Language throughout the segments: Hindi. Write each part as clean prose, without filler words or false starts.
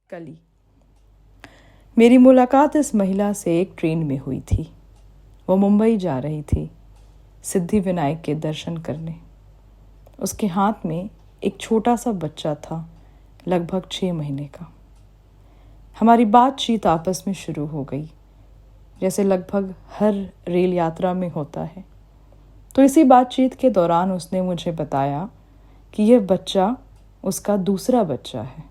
कली। मेरी मुलाकात इस महिला से एक ट्रेन में हुई थी। वो मुंबई जा रही थी सिद्धि विनायक के दर्शन करने। उसके हाथ में एक छोटा सा बच्चा था, लगभग 6 महीने का। हमारी बातचीत आपस में शुरू हो गई, जैसे लगभग हर रेल यात्रा में होता है। तो इसी बातचीत के दौरान उसने मुझे बताया कि यह बच्चा उसका दूसरा बच्चा है।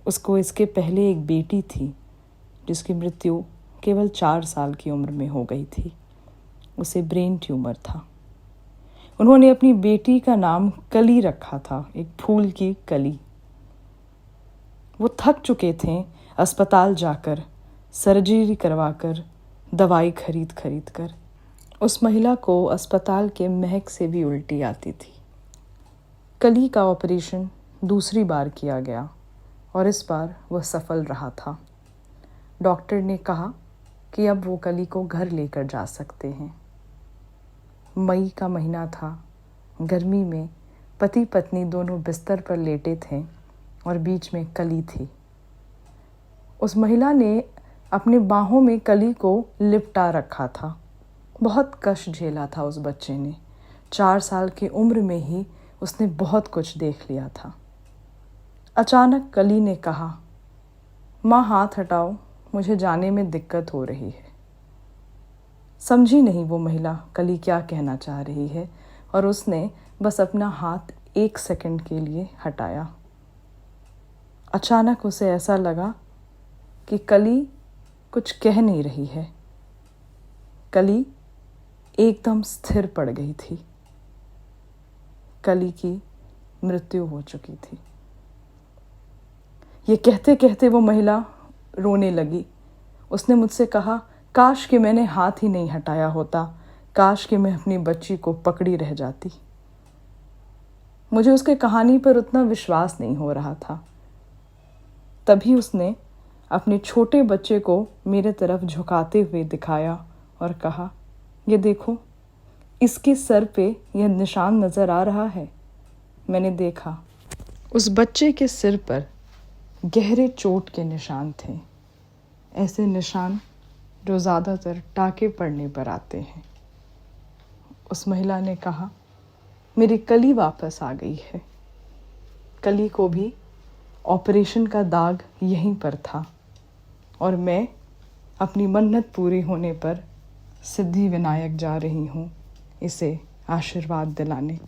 उसको इसके पहले एक बेटी थी जिसकी मृत्यु केवल 4 साल की उम्र में हो गई थी। उसे ब्रेन ट्यूमर था। उन्होंने अपनी बेटी का नाम कली रखा था, एक फूल की कली। वो थक चुके थे अस्पताल जाकर, सर्जरी करवाकर, दवाई खरीद कर। उस महिला को अस्पताल के महक से भी उल्टी आती थी। कली का ऑपरेशन दूसरी बार किया गया और इस बार वह सफल रहा था। डॉक्टर ने कहा कि अब वो कली को घर लेकर जा सकते हैं। मई का महीना था। गर्मी में पति पत्नी दोनों बिस्तर पर लेटे थे और बीच में कली थी। उस महिला ने अपने बाहों में कली को लिपटा रखा था। बहुत कष्ट झेला था उस बच्चे ने। 4 साल की उम्र में ही उसने बहुत कुछ देख लिया था। अचानक कली ने कहा, माँ हाथ हटाओ, मुझे जाने में दिक्कत हो रही है। समझी नहीं वो महिला कली क्या कहना चाह रही है और उसने बस अपना हाथ 1 सेकंड के लिए हटाया। अचानक उसे ऐसा लगा कि कली कुछ कह नहीं रही है। कली एकदम स्थिर पड़ गई थी। कली की मृत्यु हो चुकी थी। ये कहते कहते वो महिला रोने लगी। उसने मुझसे कहा, काश कि मैंने हाथ ही नहीं हटाया होता, काश कि मैं अपनी बच्ची को पकड़ी रह जाती। मुझे उसके कहानी पर उतना विश्वास नहीं हो रहा था। तभी उसने अपने छोटे बच्चे को मेरे तरफ झुकाते हुए दिखाया और कहा, ये देखो, इसके सर पे यह निशान नज़र आ रहा है। मैंने देखा, उस बच्चे के सिर पर गहरे चोट के निशान थे। ऐसे निशान जो ज़्यादातर टाँके पड़ने पर आते हैं। उस महिला ने कहा, मेरी कली वापस आ गई है। कली को भी ऑपरेशन का दाग यहीं पर था और मैं अपनी मन्नत पूरी होने पर सिद्धि विनायक जा रही हूँ इसे आशीर्वाद दिलाने।